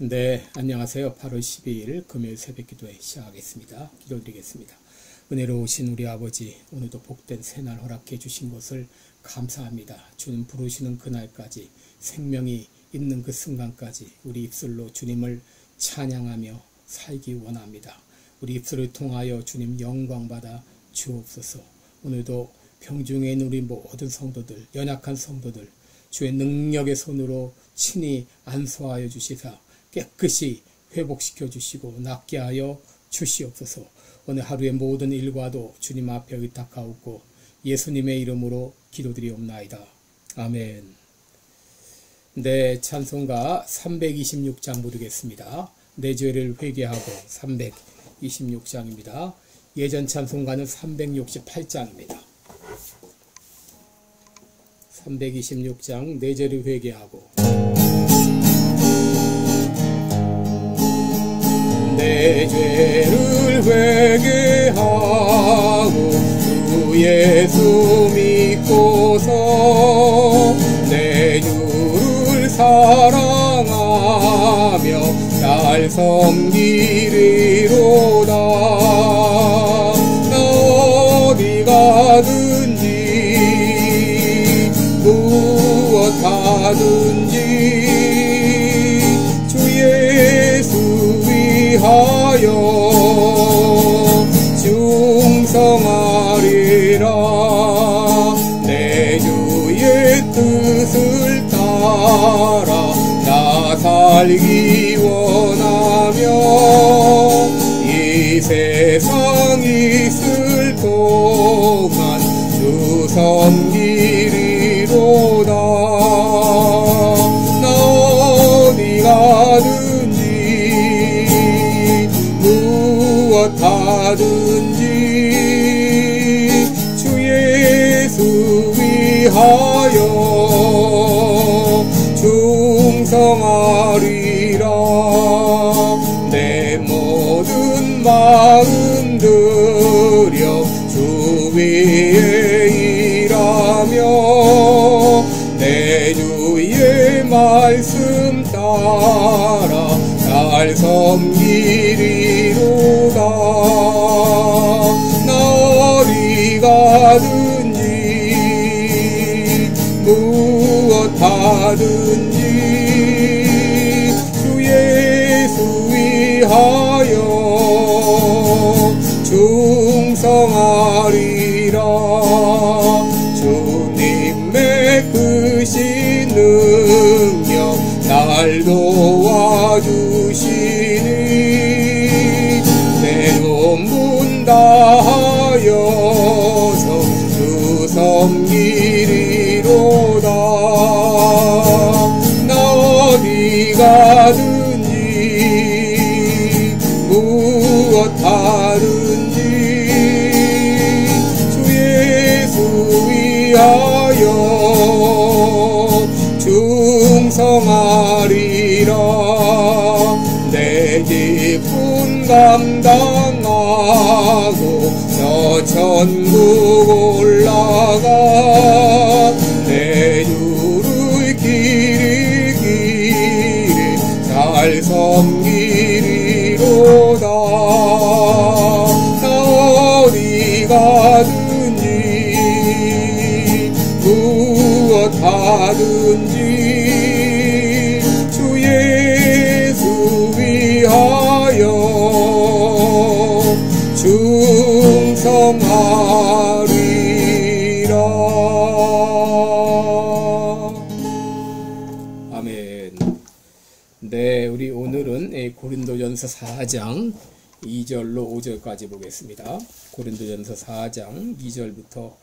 네, 안녕하세요. 8월 12일 금요일 새벽기도회 시작하겠습니다. 기도드리겠습니다. 은혜로우신 우리 아버지, 오늘도 복된 새날 허락해 주신 것을 감사합니다. 주님 부르시는 그날까지, 생명이 있는 그 순간까지 우리 입술로 주님을 찬양하며 살기 원합니다. 우리 입술을 통하여 주님 영광받아 주옵소서. 오늘도 병중에 있는 우리 모든 성도들, 연약한 성도들, 주의 능력의 손으로 친히 안수하여 주시사 깨끗이 회복시켜 주시고 낫게 하여 주시옵소서. 오늘 하루의 모든 일과도 주님 앞에 의탁하옵고 예수님의 이름으로 기도드리옵나이다. 아멘. 네, 찬송가 326장 부르겠습니다. 내 죄를 회개하고 326장입니다. 예전 찬송가는 368장입니다. 326장 내 죄를 회개하고 내 죄를 회개하고 주 예수 믿고서 내 주를 사랑하며 날 섬기리로다. 나 어디 가든지 무엇하든지 주 예수 위하여 충성하리라. 내 주의 뜻을 따라 나 살기 원하며 이 세상 있을 동안 주 섬기리로다. 나 어디 가든지 무엇하든지 주 예수 위하여 충성하리라. 내 모든 마음 들여 주 위에 일하며 내 주의 말씀 따라 날 섬기리로다. 나 어디 가든지 무엇하든지 주 예수 위하여 충성하리라. 주님의 크신 능력 날 도와주시니 내 논문 다하여서 주 섬기리로다. 나 어디 가든지 무엇하든지 주 예수 위하여 충성하리라. 내 기쁨 감당하고 저 천국 올라가 내 주를 길이 잘 섬기리로다. 나 어디 가든지 무엇하든지 주 예수 위하여 충성하리라. 아멘. 네, 우리 오늘은 고린도전서 4장 2절로 5절까지 보겠습니다. 고린도전서 4장 2절부터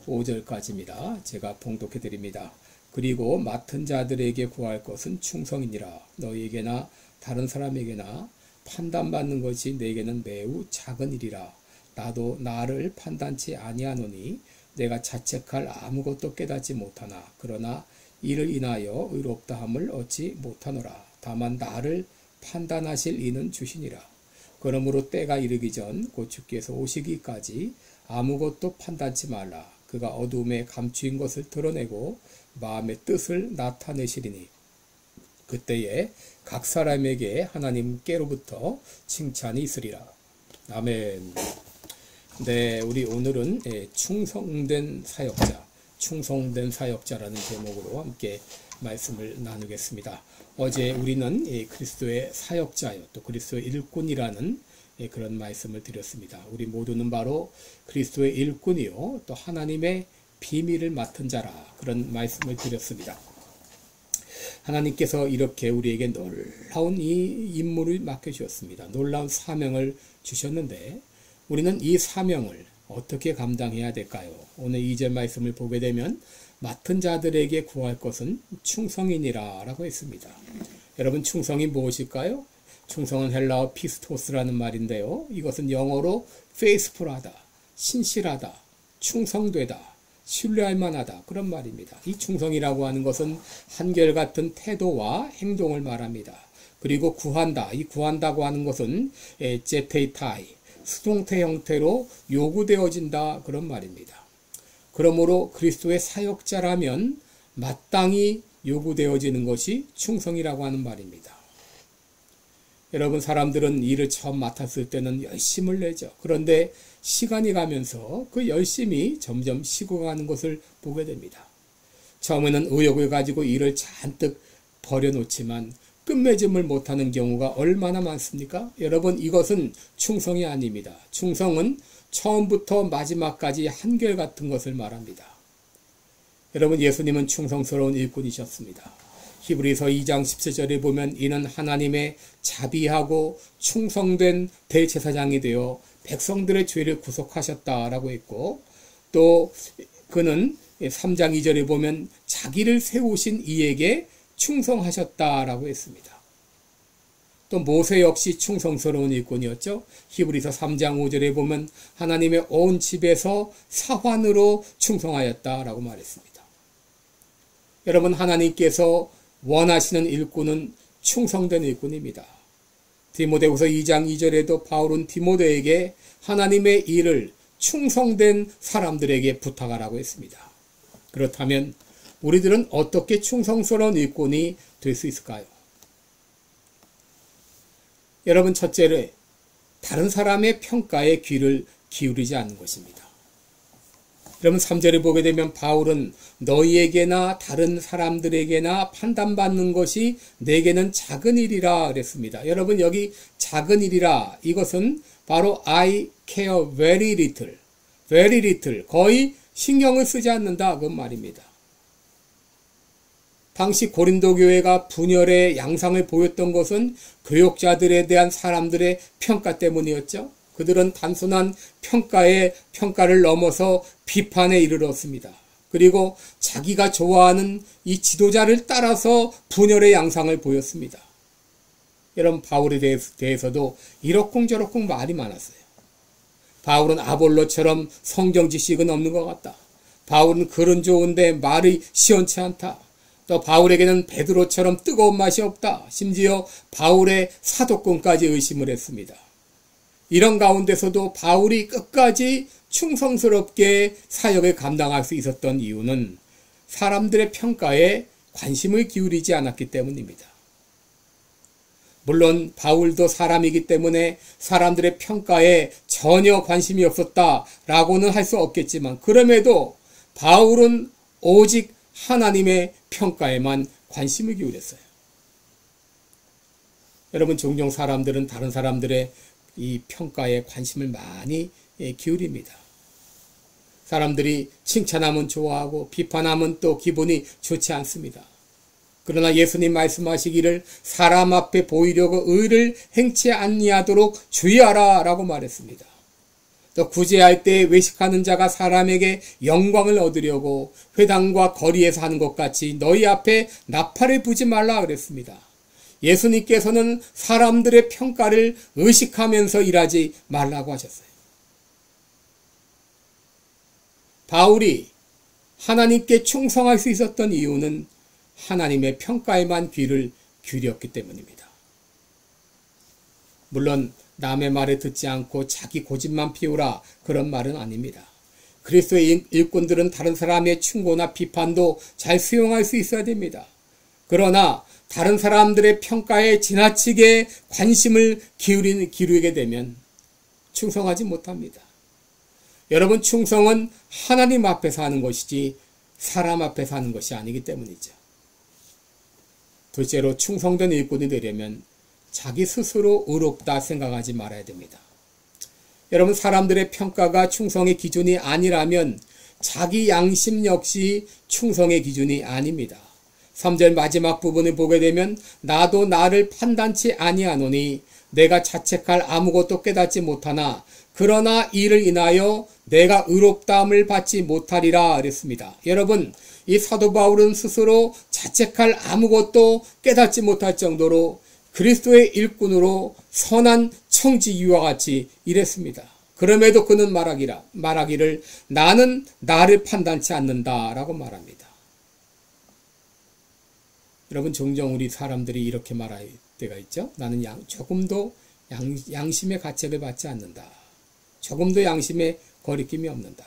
5절까지입니다. 제가 봉독해 드립니다. 그리고 맡은 자들에게 구할 것은 충성이니라. 너희에게나 다른 사람에게나 판단받는 것이 내게는 매우 작은 일이라. 나도 나를 판단치 아니하노니 내가 자책할 아무것도 깨닫지 못하나 그러나 이를 인하여 의롭다함을 얻지 못하노라. 다만 나를 판단하실 이는 주시니라. 그러므로 때가 이르기 전 곧 주께서 오시기까지 아무것도 판단치 말라. 그가 어두움에 감추인 것을 드러내고 마음의 뜻을 나타내시리니 그때에 각 사람에게 하나님께로부터 칭찬이 있으리라. 아멘. 네, 우리 오늘은 충성된 사역자라는 제목으로 함께 말씀을 나누겠습니다. 어제 우리는 그리스도의 사역자요, 또 그리스도의 일꾼이라는 그런 말씀을 드렸습니다. 우리 모두는 바로 그리스도의 일꾼이요, 또 하나님의 비밀을 맡은 자라, 그런 말씀을 드렸습니다. 하나님께서 이렇게 우리에게 놀라운 이 임무를 맡겨주셨습니다. 놀라운 사명을 주셨는데 우리는 이 사명을 어떻게 감당해야 될까요? 오늘 2절 말씀을 보게 되면 맡은 자들에게 구할 것은 충성이니라 라고 했습니다. 여러분, 충성이 무엇일까요? 충성은 헬라어 피스토스라는 말인데요. 이것은 영어로 faithful하다, 신실하다, 충성되다, 신뢰할 만하다, 그런 말입니다. 이 충성이라고 하는 것은 한결같은 태도와 행동을 말합니다. 그리고 구한다, 이 구한다고 하는 것은 제테이타이, 수동태 형태로 요구되어진다, 그런 말입니다. 그러므로 그리스도의 사역자라면 마땅히 요구되어지는 것이 충성이라고 하는 말입니다. 여러분, 사람들은 일을 처음 맡았을 때는 열심을 내죠. 그런데 시간이 가면서 그 열심이 점점 식어가는 것을 보게 됩니다. 처음에는 의욕을 가지고 일을 잔뜩 버려놓지만 끝맺음을 못하는 경우가 얼마나 많습니까? 여러분, 이것은 충성이 아닙니다. 충성은 처음부터 마지막까지 한결같은 것을 말합니다. 여러분, 예수님은 충성스러운 일꾼이셨습니다. 히브리서 2장 17절에 보면 이는 하나님의 자비하고 충성된 대제사장이 되어 백성들의 죄를 구속하셨다라고 했고, 또 그는 3장 2절에 보면 자기를 세우신 이에게 충성하셨다라고 했습니다. 또 모세 역시 충성스러운 일꾼이었죠. 히브리서 3장 5절에 보면 하나님의 온 집에서 사환으로 충성하였다라고 말했습니다. 여러분, 하나님께서 원하시는 일꾼은 충성된 일꾼입니다. 디모데후서 2장 2절에도 바울은 디모데에게 하나님의 일을 충성된 사람들에게 부탁하라고 했습니다. 그렇다면 우리들은 어떻게 충성스러운 일꾼이 될 수 있을까요? 여러분, 첫째로 다른 사람의 평가에 귀를 기울이지 않는 것입니다. 여러분, 3절을 보게 되면 바울은 너희에게나 다른 사람들에게나 판단받는 것이 내게는 작은 일이라 그랬습니다. 여러분, 여기 작은 일이라, 이것은 바로 I care very little, 거의 신경을 쓰지 않는다, 그 말입니다. 당시 고린도 교회가 분열의 양상을 보였던 것은 교역자들에 대한 사람들의 평가 때문이었죠. 그들은 단순한 평가를 넘어서 비판에 이르렀습니다. 그리고 자기가 좋아하는 이 지도자를 따라서 분열의 양상을 보였습니다. 여러분, 바울에 대해서도 이러쿵저러쿵 말이 많았어요. 바울은 아볼로처럼 성경 지식은 없는 것 같다. 바울은 글은 좋은데 말이 시원치 않다. 또 바울에게는 베드로처럼 뜨거운 맛이 없다. 심지어 바울의 사도권까지 의심을 했습니다. 이런 가운데서도 바울이 끝까지 충성스럽게 사역을 감당할 수 있었던 이유는 사람들의 평가에 관심을 기울이지 않았기 때문입니다. 물론 바울도 사람이기 때문에 사람들의 평가에 전혀 관심이 없었다라고는 할 수 없겠지만, 그럼에도 바울은 오직 하나님의 평가에만 관심을 기울였어요. 여러분, 종종 사람들은 다른 사람들의 이 평가에 관심을 많이 기울입니다. 사람들이 칭찬하면 좋아하고 비판하면 또 기분이 좋지 않습니다. 그러나 예수님 말씀하시기를 사람 앞에 보이려고 의를 행치 아니하도록 주의하라 라고 말했습니다. 또 구제할 때 외식하는 자가 사람에게 영광을 얻으려고 회당과 거리에서 하는 것 같이 너희 앞에 나팔을 부지 말라 그랬습니다. 예수님께서는 사람들의 평가를 의식하면서 일하지 말라고 하셨어요. 바울이 하나님께 충성할 수 있었던 이유는 하나님의 평가에만 귀를 기울였기 때문입니다. 물론 남의 말에 듣지 않고 자기 고집만 피우라, 그런 말은 아닙니다. 그리스도의 일꾼들은 다른 사람의 충고나 비판도 잘 수용할 수 있어야 됩니다. 그러나 다른 사람들의 평가에 지나치게 관심을 기울이게 되면 충성하지 못합니다. 여러분, 충성은 하나님 앞에서 하는 것이지 사람 앞에서 하는 것이 아니기 때문이죠. 둘째로, 충성된 일꾼이 되려면 자기 스스로 의롭다 생각하지 말아야 됩니다. 여러분, 사람들의 평가가 충성의 기준이 아니라면 자기 양심 역시 충성의 기준이 아닙니다. 3절 마지막 부분을 보게 되면 나도 나를 판단치 아니하노니 내가 자책할 아무것도 깨닫지 못하나 그러나 이를 인하여 내가 의롭다함을 받지 못하리라 그랬습니다. 여러분, 이 사도 바울은 스스로 자책할 아무것도 깨닫지 못할 정도로 그리스도의 일꾼으로 선한 청지기와 같이 일했습니다. 그럼에도 그는 말하기를 나는 나를 판단치 않는다라고 말합니다. 여러분, 종종 우리 사람들이 이렇게 말할 때가 있죠. 나는 조금도 양심의 가책을 받지 않는다. 조금도 양심에 거리낌이 없는다.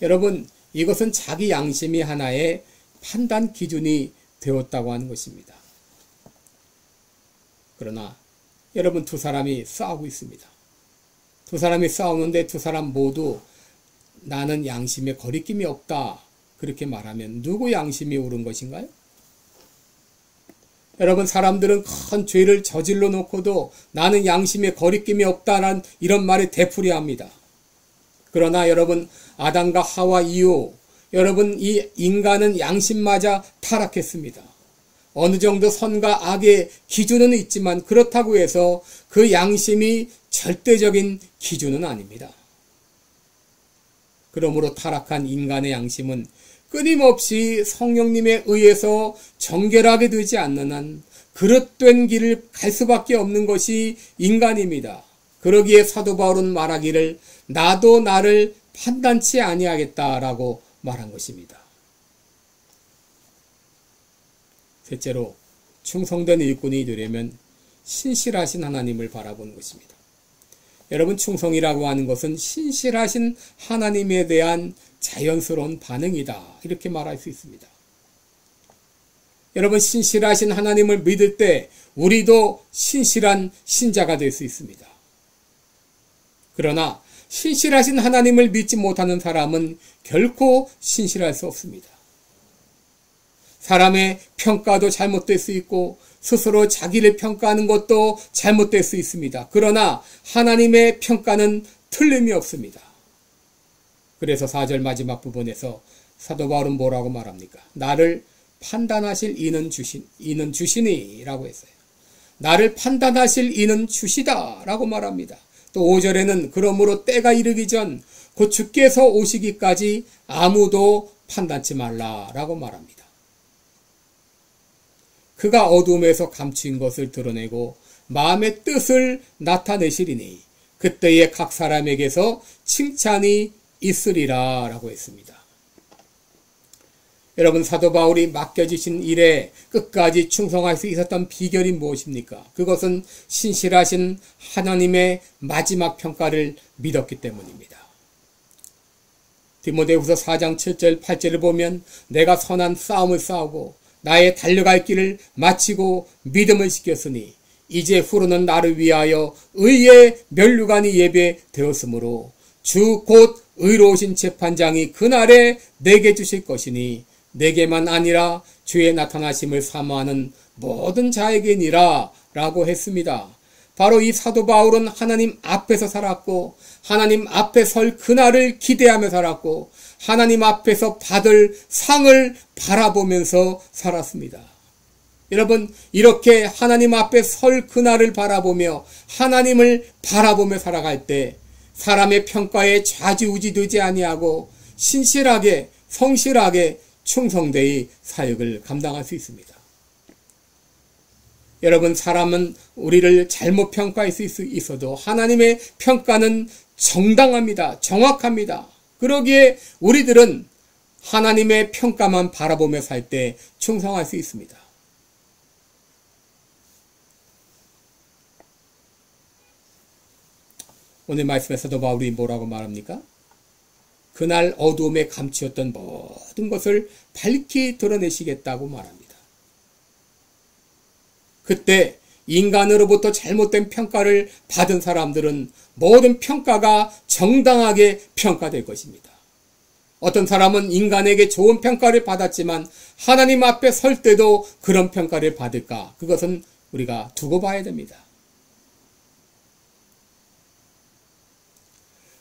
여러분, 이것은 자기 양심이 하나의 판단 기준이 되었다고 하는 것입니다. 그러나 여러분, 두 사람이 싸우고 있습니다. 두 사람이 싸우는데 두 사람 모두 나는 양심에 거리낌이 없다 그렇게 말하면 누구 양심이 옳은 것인가요? 여러분, 사람들은 큰 죄를 저질러 놓고도 나는 양심에 거리낌이 없다는 이런 말에 되풀이합니다. 그러나 여러분, 아담과 하와 이후 여러분, 이 인간은 양심마저 타락했습니다. 어느 정도 선과 악의 기준은 있지만 그렇다고 해서 그 양심이 절대적인 기준은 아닙니다. 그러므로 타락한 인간의 양심은 끊임없이 성령님에 의해서 정결하게 되지 않는 한 그릇된 길을 갈 수밖에 없는 것이 인간입니다. 그러기에 사도 바울은 말하기를 나도 나를 판단치 아니하겠다라고 말한 것입니다. 셋째로, 충성된 일꾼이 되려면 신실하신 하나님을 바라보는 것입니다. 여러분, 충성이라고 하는 것은 신실하신 하나님에 대한 자연스러운 반응이다 이렇게 말할 수 있습니다. 여러분, 신실하신 하나님을 믿을 때 우리도 신실한 신자가 될 수 있습니다. 그러나 신실하신 하나님을 믿지 못하는 사람은 결코 신실할 수 없습니다. 사람의 평가도 잘못될 수 있고 스스로 자기를 평가하는 것도 잘못될 수 있습니다. 그러나 하나님의 평가는 틀림이 없습니다. 그래서 4절 마지막 부분에서 사도 바울은 뭐라고 말합니까? 나를 판단하실 이는 주시니 라고 했어요. 나를 판단하실 이는 주시다 라고 말합니다. 또 5절에는 그러므로 때가 이르기 전 곧 주께서 오시기까지 아무도 판단치 말라 라고 말합니다. 그가 어둠에서 감추인 것을 드러내고 마음의 뜻을 나타내시리니 그때에 각 사람에게서 칭찬이 있으리라 라고 했습니다. 여러분, 사도 바울이 맡겨주신 일에 끝까지 충성할 수 있었던 비결이 무엇입니까? 그것은 신실하신 하나님의 마지막 평가를 믿었기 때문입니다. 디모데후서 4장 7절 8절을 보면 내가 선한 싸움을 싸우고 나의 달려갈 길을 마치고 믿음을 지켰으니 이제 후로는 나를 위하여 의의 면류관이 예배되었으므로 주 곧 의로우신 재판장이 그날에 내게 주실 것이니 내게만 아니라 주의 나타나심을 사모하는 모든 자에게니라 라고 했습니다. 바로 이 사도 바울은 하나님 앞에서 살았고 하나님 앞에 설 그날을 기대하며 살았고 하나님 앞에서 받을 상을 바라보면서 살았습니다. 여러분, 이렇게 하나님 앞에 설 그날을 바라보며 하나님을 바라보며 살아갈 때 사람의 평가에 좌지우지되지 아니하고 신실하게 성실하게 충성되이 사역을 감당할 수 있습니다. 여러분, 사람은 우리를 잘못 평가할 수 있어도 하나님의 평가는 정당합니다. 정확합니다. 그러기에 우리들은 하나님의 평가만 바라보며 살 때 충성할 수 있습니다. 오늘 말씀에서도 바울이 뭐라고 말합니까? 그날 어두움에 감추었던 모든 것을 밝히 드러내시겠다고 말합니다. 그때 인간으로부터 잘못된 평가를 받은 사람들은 모든 평가가 정당하게 평가될 것입니다. 어떤 사람은 인간에게 좋은 평가를 받았지만 하나님 앞에 설 때도 그런 평가를 받을까? 그것은 우리가 두고 봐야 됩니다.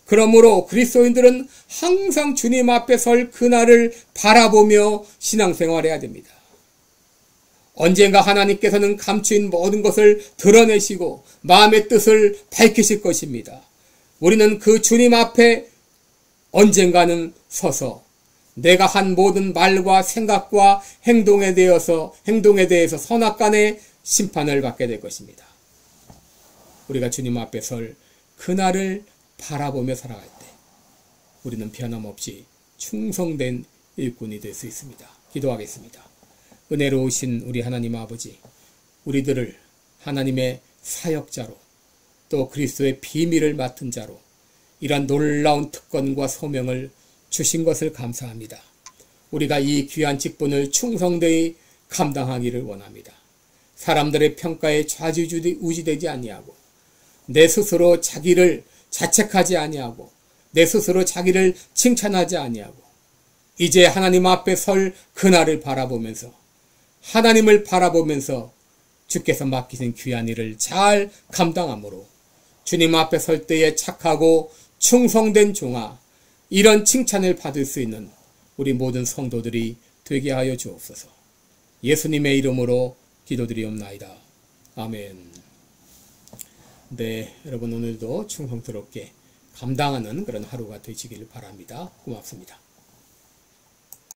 그러므로 그리스도인들은 항상 주님 앞에 설 그날을 바라보며 신앙생활해야 됩니다. 언젠가 하나님께서는 감추인 모든 것을 드러내시고 마음의 뜻을 밝히실 것입니다. 우리는 그 주님 앞에 언젠가는 서서 내가 한 모든 말과 생각과 행동에 대해서 선악간의 심판을 받게 될 것입니다. 우리가 주님 앞에 설 그날을 바라보며 살아갈 때 우리는 변함없이 충성된 일꾼이 될 수 있습니다. 기도하겠습니다. 은혜로우신 우리 하나님 아버지, 우리들을 하나님의 사역자로 또 그리스도의 비밀을 맡은 자로 이러한 놀라운 특권과 소명을 주신 것을 감사합니다. 우리가 이 귀한 직분을 충성되이 감당하기를 원합니다. 사람들의 평가에 좌지우지되지 아니하고 내 스스로 자기를 자책하지 아니하고 내 스스로 자기를 칭찬하지 아니하고 이제 하나님 앞에 설 그날을 바라보면서 하나님을 바라보면서 주께서 맡기신 귀한 일을 잘 감당함으로 주님 앞에 설 때에 착하고 충성된 종아, 이런 칭찬을 받을 수 있는 우리 모든 성도들이 되게 하여 주옵소서. 예수님의 이름으로 기도드리옵나이다. 아멘. 네, 여러분 오늘도 충성스럽게 감당하는 그런 하루가 되시길 바랍니다. 고맙습니다.